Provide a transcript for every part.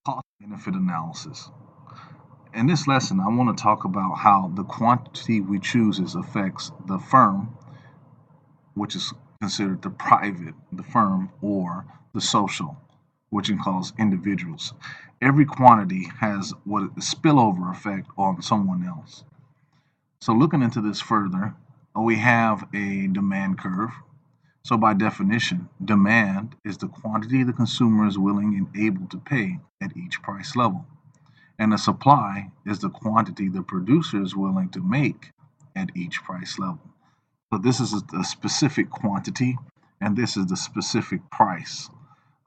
Cost-benefit analysis. In this lesson, I want to talk about how the quantity we chooses affects the firm, which is considered the private, the firm, or the social, which includes individuals. Every quantity has what a spillover effect on someone else. So looking into this further, we have a demand curve. So by definition, demand is the quantity the consumer is willing and able to pay at each price level. And the supply is the quantity the producer is willing to make at each price level. So this is a specific quantity, and this is the specific price.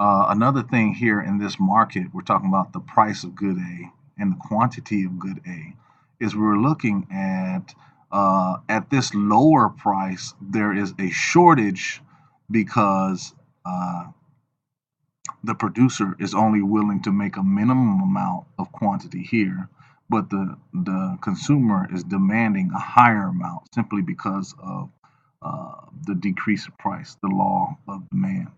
Another thing here in this market, we're talking about the price of good A and the quantity of good A, is we're looking at this lower price, there is a shortage because the producer is only willing to make a minimum amount of quantity here, but the consumer is demanding a higher amount simply because of the decrease of price, the law of demand.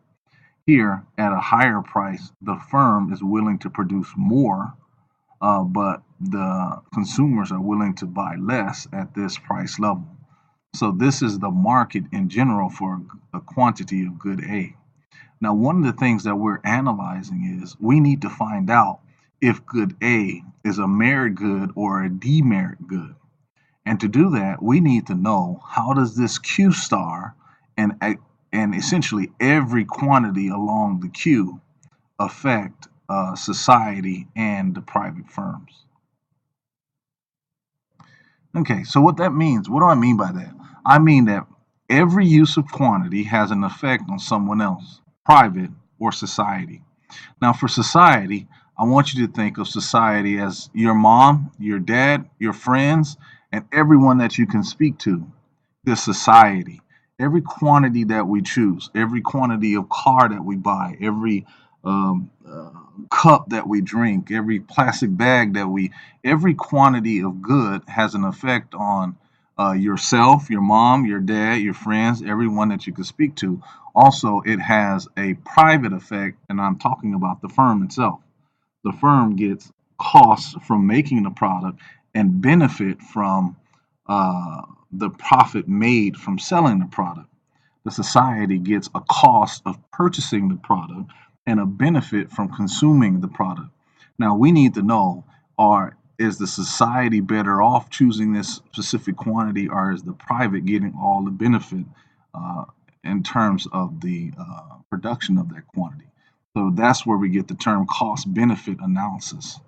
Here, at a higher price, the firm is willing to produce more, but the consumers are willing to buy less at this price level. So this is the market in general for a quantity of good A. Now, one of the things that we're analyzing is we need to find out if good A is a merit good or a demerit good. And to do that, we need to know how does this Q star and essentially every quantity along the Q affect society and the private firms. Okay, so what that means, what do I mean by that? I mean that every use of quantity has an effect on someone else, private or society. Now, for society, I want you to think of society as your mom, your dad, your friends, and everyone that you can speak to. This society. Every quantity that we choose, every quantity of car that we buy, every um, uh, cup that we drink, every plastic bag that every quantity of good has an effect on yourself, your mom, your dad, your friends, everyone that you can speak to. Also, it has a private effect, and I'm talking about the firm itself. The firm gets costs from making the product and benefit from the profit made from selling the product. The society gets a cost of purchasing the product and a benefit from consuming the product. Now we need to know, are is the society better off choosing this specific quantity, or is the private getting all the benefit uh, in terms of the production of that quantity? So that's where we get the term cost benefit analysis.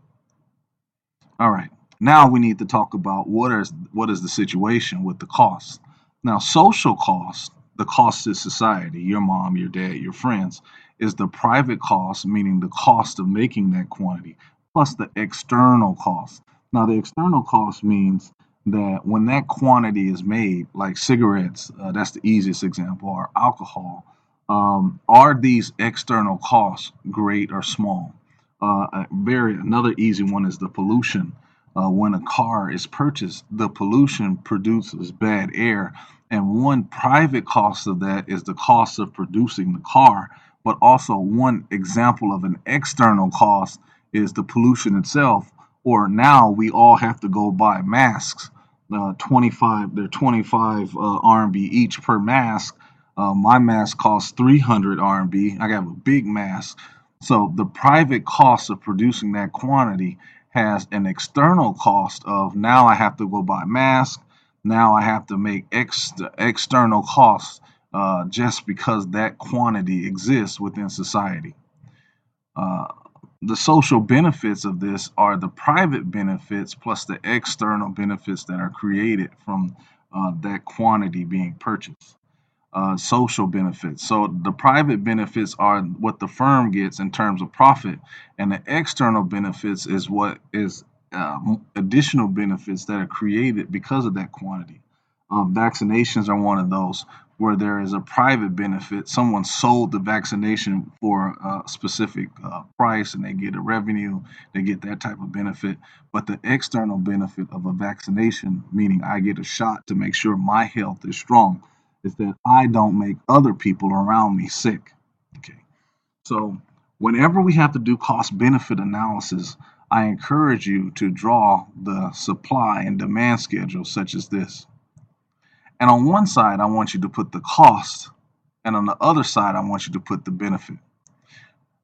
All right. Now we need to talk about what is the situation with the cost. Now, social cost, the cost to society, your mom, your dad, your friends, is the private cost, meaning the cost of making that quantity, plus the external cost. Now, the external cost means that when that quantity is made, like cigarettes, that's the easiest example, or alcohol, are these external costs great or small? Another easy one is the pollution. When a car is purchased, the pollution produces bad air, and one private cost of that is the cost of producing the car. But also, one example of an external cost is the pollution itself. Or now we all have to go buy masks. 25, they're 25 RMB each per mask. My mask costs 300 RMB. I have a big mask. So the private cost of producing that quantity has an external cost of now I have to go buy masks. Now I have to make external costs just because that quantity exists within society. Uh, the social benefits of this are the private benefits plus the external benefits that are created from that quantity being purchased. Social benefits. So the private benefits are what the firm gets in terms of profit, and the external benefits is what is additional benefits that are created because of that quantity. Vaccinations are one of those where there is a private benefit. Someone sold the vaccination for a specific price and they get a revenue, they get that type of benefit. But the external benefit of a vaccination, meaning I get a shot to make sure my health is strong, is that I don't make other people around me sick. Okay. So Whenever we have to do cost benefit analysis, I encourage you to draw the supply and demand schedule such as this. And on one side, I want you to put the cost, and on the other side, I want you to put the benefit.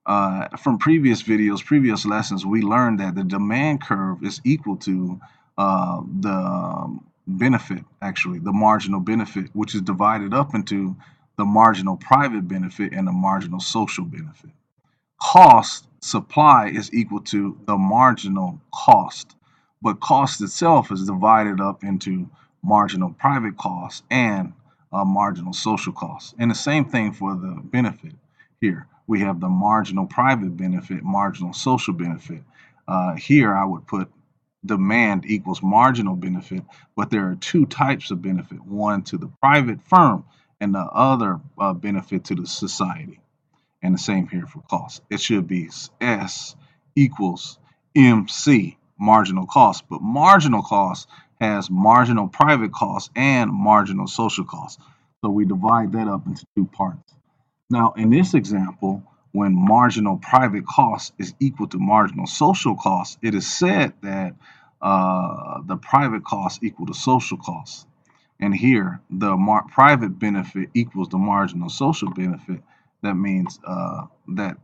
From previous videos, previous lessons, we learned that the demand curve is equal to the benefit, actually, the marginal benefit, which is divided up into the marginal private benefit and the marginal social benefit. Cost supply is equal to the marginal cost, but cost itself is divided up into marginal private cost and marginal social cost. And the same thing for the benefit here. We have the marginal private benefit, marginal social benefit. Here I would put demand equals marginal benefit, but there are two types of benefit, one to the private firm and the other benefit to the society. And the same here for cost. It should be S equals MC, marginal cost. But marginal cost has marginal private cost and marginal social cost. So we divide that up into two parts. Now, in this example, when marginal private cost is equal to marginal social cost, it is said that the private cost equal to social cost. And here, the private benefit equals the marginal social benefit. That means that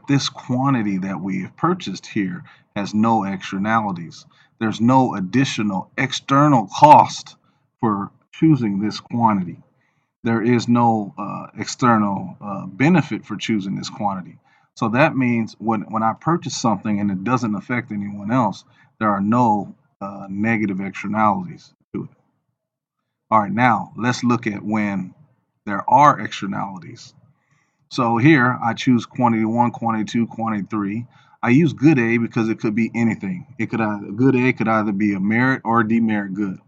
this quantity that we have purchased here has no externalities. There's no additional external cost for choosing this quantity. There is no external benefit for choosing this quantity. So that means when I purchase something and it doesn't affect anyone else, there are no negative externalities to it. All right, now let's look at when there are externalities. So here I choose quantity 1, quantity 2, quantity 3. I use good A because it could be anything. Good A could either be a merit or a demerit good.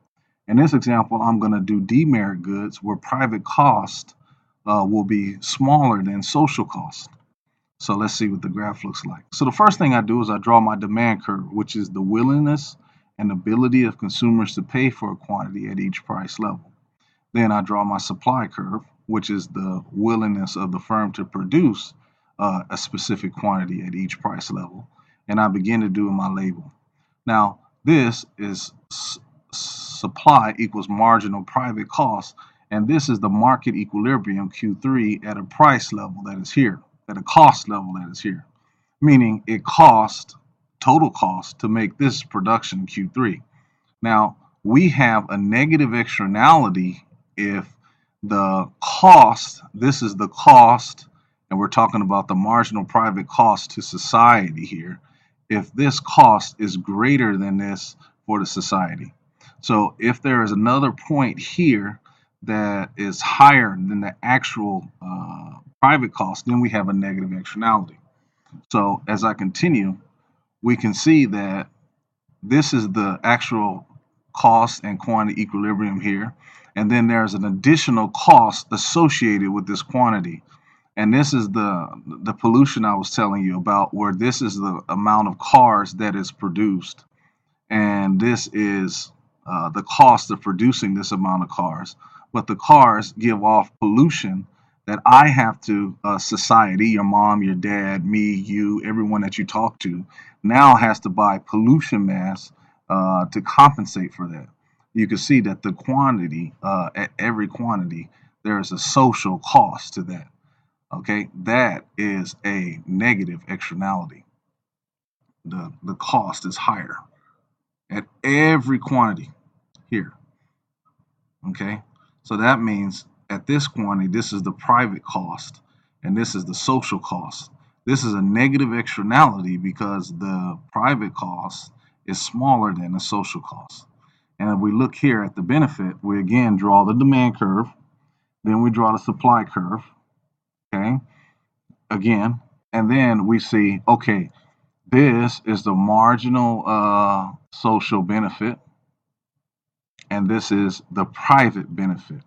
In this example, I'm going to do demerit goods where private cost will be smaller than social cost. So let's see what the graph looks like. So the first thing I do is I draw my demand curve, which is the willingness and ability of consumers to pay for a quantity at each price level. Then I draw my supply curve, which is the willingness of the firm to produce a specific quantity at each price level. And I begin to do my label. Now, this is supply equals marginal private cost, and this is the market equilibrium Q3 at a price level that is here, at a cost level that is here, meaning it cost, total cost, to make this production Q3. Now, we have a negative externality if the cost, this is the cost, and we're talking about the marginal private cost to society here, if this cost is greater than this for the society. So if there is another point here that is higher than the actual private cost, then we have a negative externality. So as I continue, we can see that this is the actual cost and quantity equilibrium here. And then there's an additional cost associated with this quantity. And this is the pollution I was telling you about, where this is the amount of cars that is produced. And this is the cost of producing this amount of cars. But the cars give off pollution that I have to, society, your mom, your dad, me, you, everyone that you talk to, now has to buy pollution mass to compensate for that. You can see that the quantity, at every quantity, there is a social cost to that. Okay, that is a negative externality. The cost is higher at every quantity here. Okay, so that means at this quantity, this is the private cost and this is the social cost. This is a negative externality because the private cost is smaller than the social cost. And if we look here at the benefit, we again draw the demand curve, then we draw the supply curve, okay, again, and then we see, okay, this is the marginal social benefit, and this is the private benefit.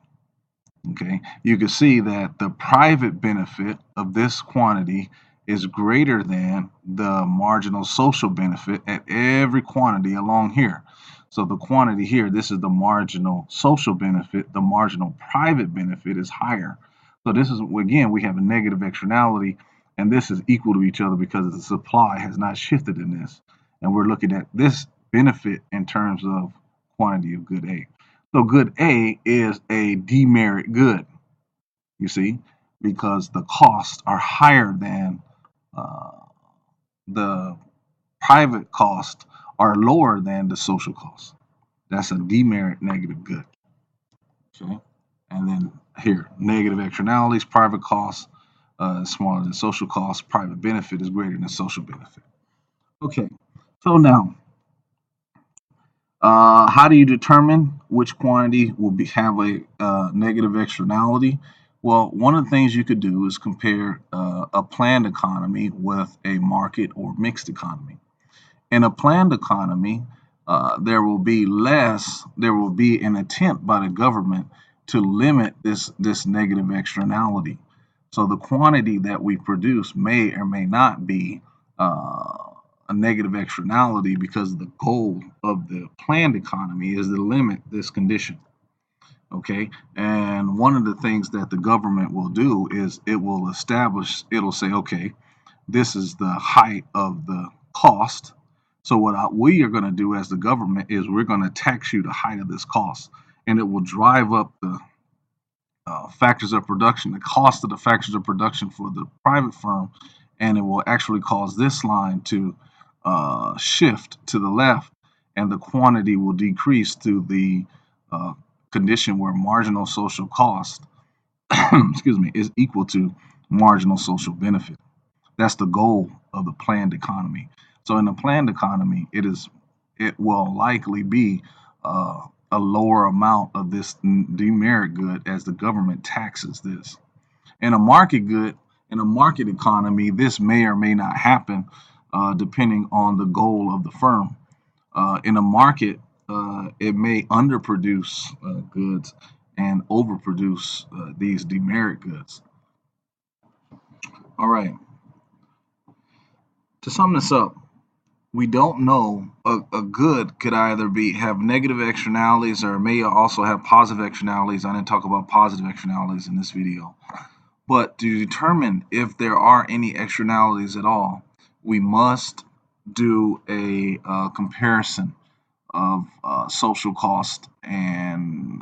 Okay, you can see that the private benefit of this quantity is greater than the marginal social benefit at every quantity along here. So the quantity here, this is the marginal social benefit, the marginal private benefit is higher. So this is, again, we have a negative externality, and this is equal to each other because the supply has not shifted in this. And we're looking at this benefit in terms of quantity of good A. So good A is a demerit good, you see, because the costs are higher than uh, the private costs are lower than the social costs. That's a demerit negative good. Okay. And then here, negative externalities, private costs smaller than social costs, private benefit is greater than social benefit. Okay. So now, how do you determine which quantity will have a negative externality? Well, one of the things you could do is compare a planned economy with a market or mixed economy. In a planned economy, there will be an attempt by the government to limit this negative externality. So the quantity that we produce may or may not be a negative externality because the goal of the planned economy is to limit this condition. Okay, and one of the things that the government will do is it'll say, okay, this is the height of the cost. So what we are going to do as the government is we're going to tax you the height of this cost, and it will drive up the factors of production, the cost of the factors of production for the private firm, and it will actually cause this line to shift to the left, and the quantity will decrease to the uh, condition where marginal social cost, excuse me, is equal to marginal social benefit. That's the goal of the planned economy. So in the planned economy, it will likely be a lower amount of this demerit good as the government taxes this. In a market good, in a market economy, this may or may not happen depending on the goal of the firm. In a market, it may underproduce goods and overproduce these demerit goods. All right. To sum this up, we don't know a good could either have negative externalities or may also have positive externalities. I didn't talk about positive externalities in this video. But to determine if there are any externalities at all, we must do a comparison of social cost and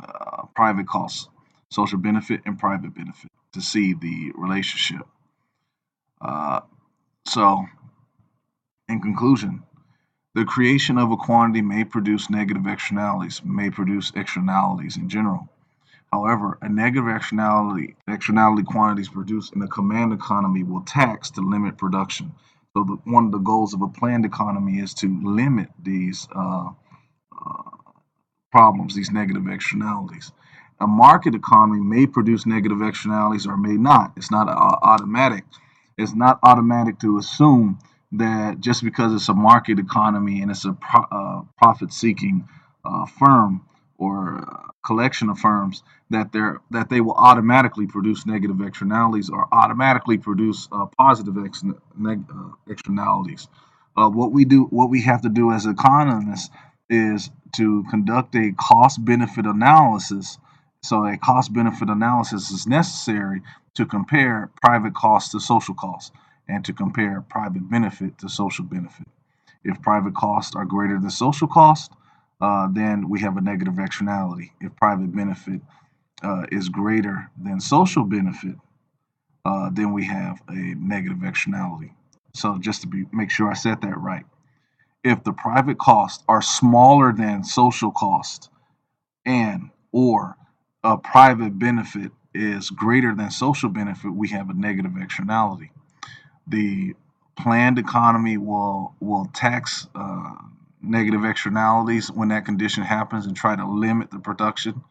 private costs, social benefit and private benefit, to see the relationship. Uh, so, in conclusion, the creation of a quantity may produce negative externalities, may produce externalities in general. However, a negative externality quantities produced in a command economy will tax to limit production. So one of the goals of a planned economy is to limit these problems, these negative externalities. A market economy may produce negative externalities or may not. It's not automatic. It's not automatic to assume that just because it's a market economy and it's a profit-seeking firm or collection of firms that they will automatically produce negative externalities or automatically produce positive externalities. What we have to do as economists is to conduct a cost benefit analysis. So a cost benefit analysis is necessary to compare private costs to social costs and to compare private benefit to social benefit. If private costs are greater than social costs, then we have a negative externality. If private benefit is greater than social benefit, then we have a negative externality. So just to make sure I said that right. If the private costs are smaller than social costs and or a private benefit is greater than social benefit, we have a negative externality. The planned economy will tax negative externalities when that condition happens and try to limit the production.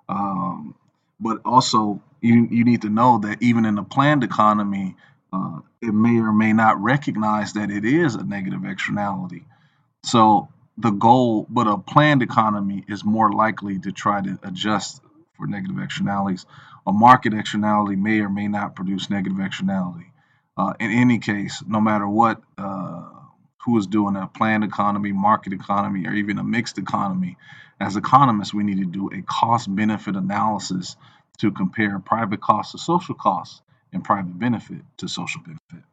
Um, but also, you need to know that even in a planned economy, it may or may not recognize that it is a negative externality. So but a planned economy is more likely to try to adjust for negative externalities. A market externality may or may not produce negative externality. In any case, no matter what, who is doing a planned economy, market economy, or even a mixed economy, as economists, we need to do a cost benefit analysis to compare private costs to social costs and private benefit to social benefit.